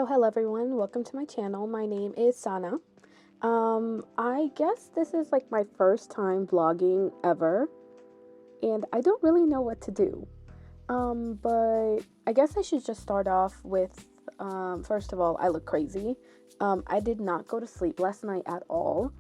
So hello everyone, welcome to my channel. My name is Sana. I guess this is like my first time vlogging ever, and I don't really know what to do. But I guess I should just start off with, first of all, I look crazy. I did not go to sleep last night at all.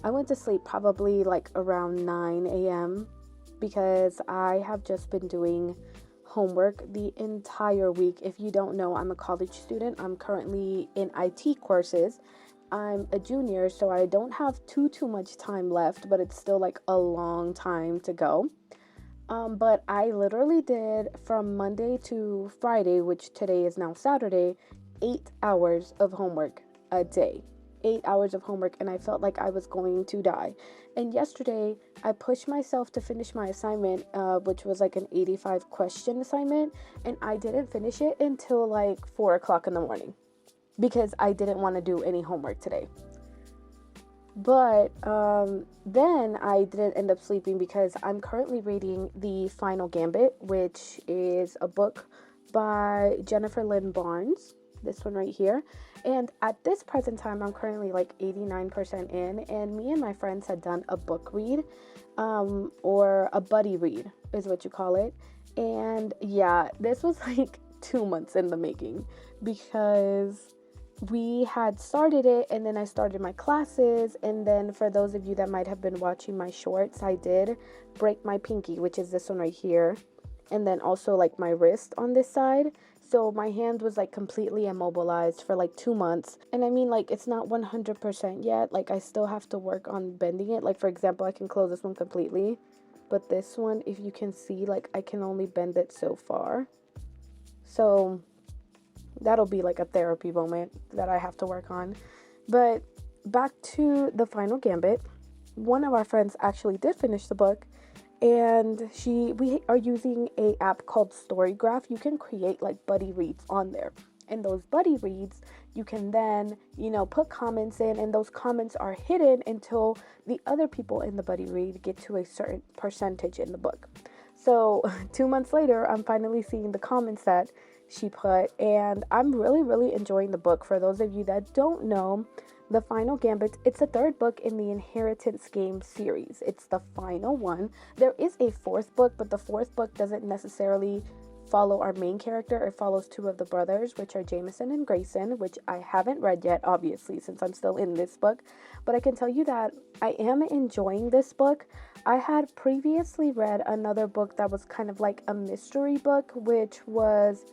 I went to sleep probably like around 9 a.m. because I have just been doing homework the entire week. If you don't know, I'm a college student. I'm currently in IT courses. I'm a junior, so I don't have too much time left, but it's still like a long time to go. But I literally did from Monday to Friday, which today is now Saturday, 8 hours of homework a day. 8 hours of homework, and I felt like I was going to die. And yesterday, I pushed myself to finish my assignment, which was like an 85 question assignment, and I didn't finish it until like 4 o'clock in the morning because I didn't want to do any homework today. But then I didn't end up sleeping because I'm currently reading The Final Gambit, which is a book by Jennifer Lynn Barnes. This one right here. And at this present time, I'm currently like 89% in, and me and my friends had done a book read, or a buddy read is what you call it. And yeah, this was like 2 months in the making because we had started it, and then I started my classes, and then for those of you that might have been watching my shorts, I did break my pinky, which is this one right here, and then also like my wrist on this side. So my hand was like completely immobilized for like 2 months. And I mean, like, it's not 100% yet. Like, I still have to work on bending it. Like, for example, I can close this one completely, but this one, if you can see, like, I can only bend it so far. So that'll be like a therapy moment that I have to work on. But back to The Final Gambit. One of our friends actually did finish the book, and we are using a app called Storygraph. You can create like buddy reads on there, and those buddy reads you can then put comments in, and those comments are hidden until the other people in the buddy read get to a certain percentage in the book. So 2 months later, I'm finally seeing the comments that she put, and I'm really enjoying the book. For those of you that don't know, The Final Gambit, it's the third book in the Inheritance Game series. It's the final one. There is a fourth book, but the fourth book doesn't necessarily follow our main character. It follows two of the brothers, which are Jameson and Grayson, which I haven't read yet, obviously, since I'm still in this book. But I can tell you that I am enjoying this book. I had previously read another book that was kind of like a mystery book, which was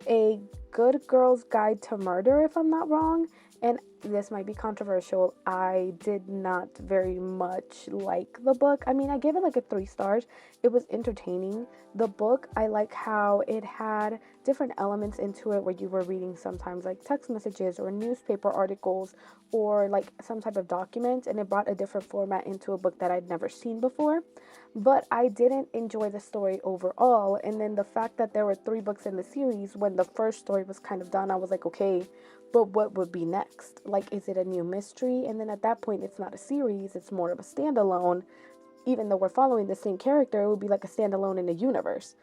A Good Girl's Guide to Murder, if I'm not wrong. And this might be controversial. I did not very much like the book. I mean, I gave it like a 3 stars. It was entertaining. The book, I like how it had different elements into it where you were reading sometimes like text messages or newspaper articles or like some type of document, and it brought a different format into a book that I'd never seen before. But I didn't enjoy the story overall. And then the fact that there were 3 books in the series, when the first story was kind of done, I was like, okay, but what would be next? Like, is it a new mystery? And then at that point, it's not a series, it's more of a standalone. Even though we're following the same character, it would be like a standalone in a universe.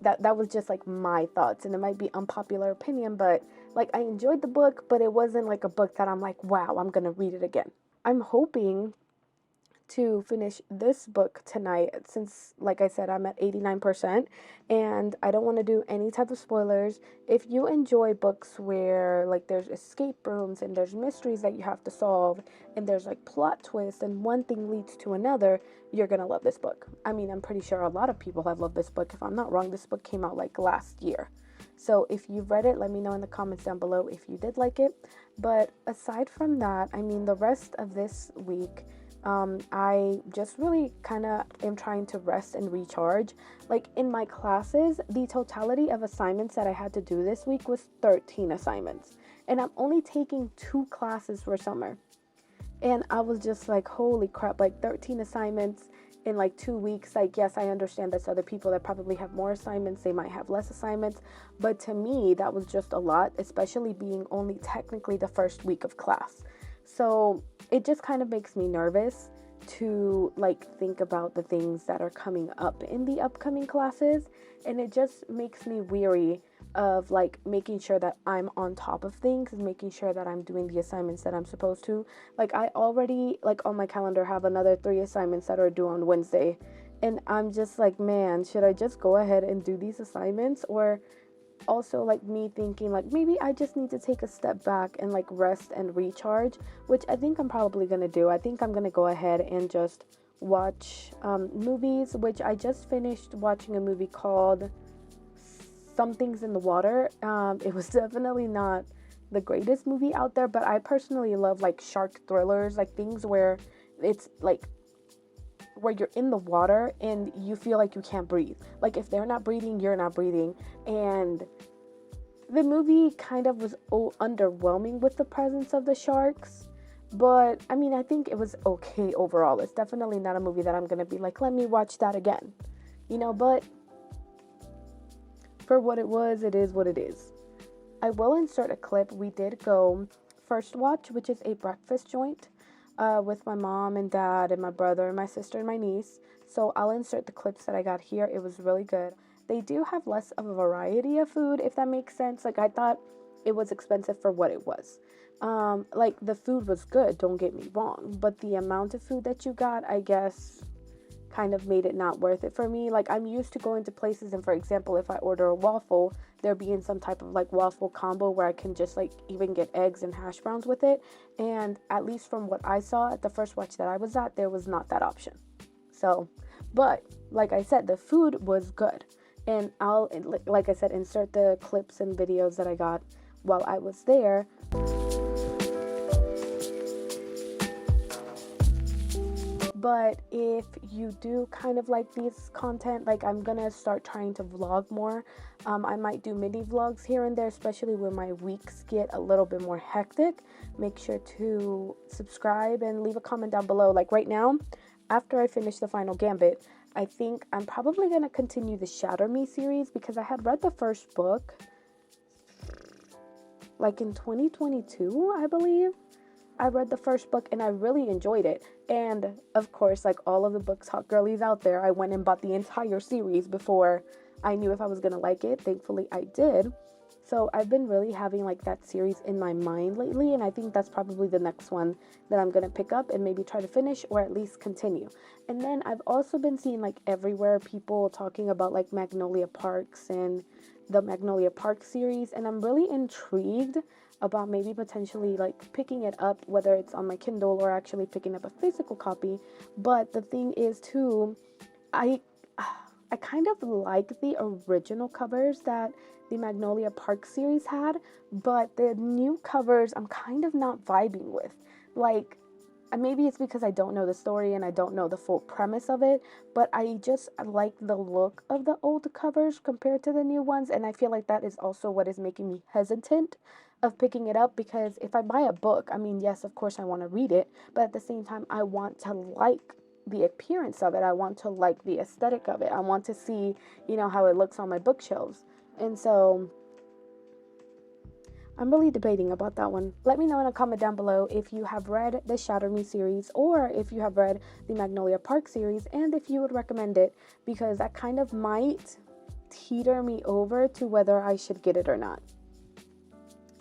That was just like my thoughts, and it might be unpopular opinion, but like, I enjoyed the book, but it wasn't like a book that I'm like, wow, I'm gonna read it again. I'm hoping to finish this book tonight, since like I said, I'm at 89%, and I don't want to do any type of spoilers. If you enjoy books where like there's escape rooms and there's mysteries that you have to solve and there's like plot twists and one thing leads to another, you're gonna love this book. I mean, I'm pretty sure a lot of people have loved this book. If I'm not wrong, this book came out like last year. So if you've read it, let me know in the comments down below if you did like it. But aside from that, I mean, the rest of this week, I just really kind of am trying to rest and recharge. Like, in my classes, the totality of assignments that I had to do this week was 13 assignments. And I'm only taking 2 classes for summer. And I was just like, holy crap, like 13 assignments in like 2 weeks. Like, yes, I understand there's other people that probably have more assignments, they might have less assignments, but to me that was just a lot, especially being only technically the first week of class. So it just kind of makes me nervous to like think about the things that are coming up in the upcoming classes, and it just makes me weary of like making sure that I'm on top of things and making sure that I'm doing the assignments that I'm supposed to. Like, I already like on my calendar have another 3 assignments that are due on Wednesday, and I'm just like, man, should I just go ahead and do these assignments? Or also like me thinking like maybe I just need to take a step back and like rest and recharge, which I think I'm probably gonna do. I think I'm gonna go ahead and just watch movies, which I just finished watching a movie called Something's in the Water. It was definitely not the greatest movie out there, but I personally love like shark thrillers, like things where it's like where you're in the water and you feel like you can't breathe. Like, if they're not breathing, you're not breathing. And the movie kind of was underwhelming with the presence of the sharks. But, I mean, I think it was okay overall. It's definitely not a movie that I'm going to be like, let me watch that again. You know, but for what it was, it is what it is. I will insert a clip. We did go First Watch, which is a breakfast joint with my mom and dad and my brother and my sister and my niece. So I'll insert the clips that I got here. It was really good. They do have less of a variety of food, if that makes sense. Like, I thought it was expensive for what it was. Like, the food was good, don't get me wrong, but the amount of food that you got, I guess, kind of made it not worth it for me. Like, I'm used to going to places and, for example, if I order a waffle, there being some type of like waffle combo where I can just like even get eggs and hash browns with it. And at least from what I saw at the First Watch that I was at, there was not that option. So, but like I said, the food was good. And I'll, like I said, insert the clips and videos that I got while I was there. But if you do kind of like these content, like, I'm gonna start trying to vlog more. I might do mini vlogs here and there, especially when my weeks get a little bit more hectic. Make sure to subscribe and leave a comment down below. Like, right now, after I finish the final Gambit, I think I'm probably gonna continue the Shatter Me series, because I had read the first book like in 2022, I believe. I read the first book and I really enjoyed it. And of course, like all of the books hot girlies out there, I went and bought the entire series before I knew if I was gonna like it. Thankfully I did. So I've been really having like that series in my mind lately, and I think that's probably the next one that I'm gonna pick up and maybe try to finish or at least continue. And then I've also been seeing like everywhere people talking about like Magnolia Parks and the Magnolia Park series, and I'm really intrigued about maybe potentially like picking it up, whether it's on my Kindle or actually picking up a physical copy. But the thing is too, I kind of like the original covers that the Magnolia Park series had, but the new covers I'm kind of not vibing with. Like, maybe it's because I don't know the story and I don't know the full premise of it, but I just like the look of the old covers compared to the new ones, and I feel like that is also what is making me hesitant of picking it up. Because if I buy a book, I mean, yes, of course I want to read it, but at the same time I want to like the appearance of it. I want to like the aesthetic of it. I want to see, you know, how it looks on my bookshelves. And so I'm really debating about that one. Let me know in a comment down below if you have read the Shatter Me series, or if you have read the Magnolia Park series, and if you would recommend it, because that kind of might teeter me over to whether I should get it or not.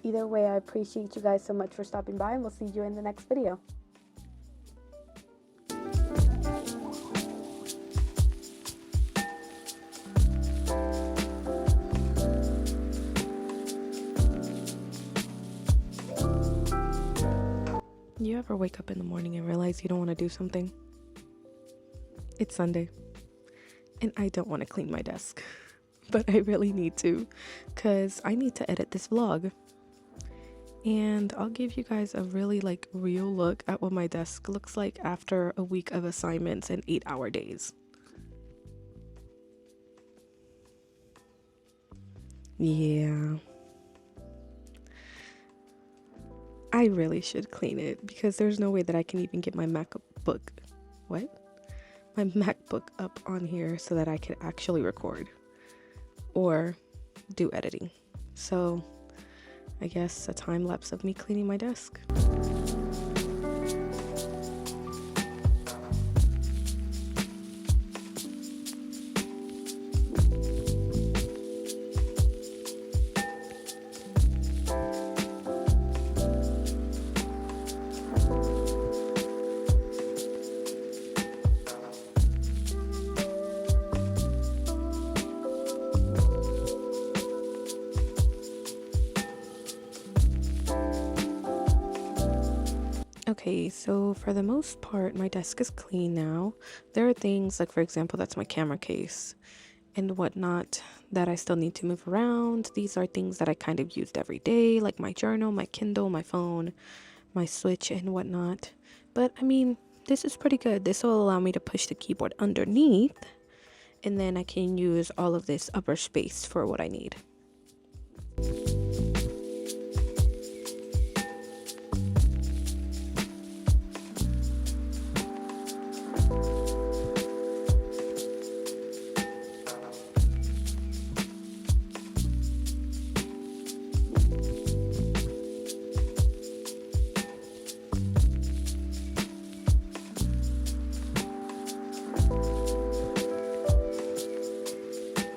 Either way, I appreciate you guys so much for stopping by, and we'll see you in the next video. You ever wake up in the morning and realize you don't want to do something? It's Sunday, and I don't want to clean my desk, but I really need to, because I need to edit this vlog. And I'll give you guys a really like real look at what my desk looks like after a week of assignments and 8-hour days. Yeah. I really should clean it, because there's no way that I can even get my MacBook MacBook up on here so that I could actually record or do editing. So I guess a time lapse of me cleaning my desk. Okay, so for the most part, my desk is clean now. There are things like, for example, that's my camera case and whatnot that I still need to move around. These are things that I kind of used every day, like my journal, my Kindle, my phone, my Switch, and whatnot. But I mean, this is pretty good. This will allow me to push the keyboard underneath, and then I can use all of this upper space for what I need.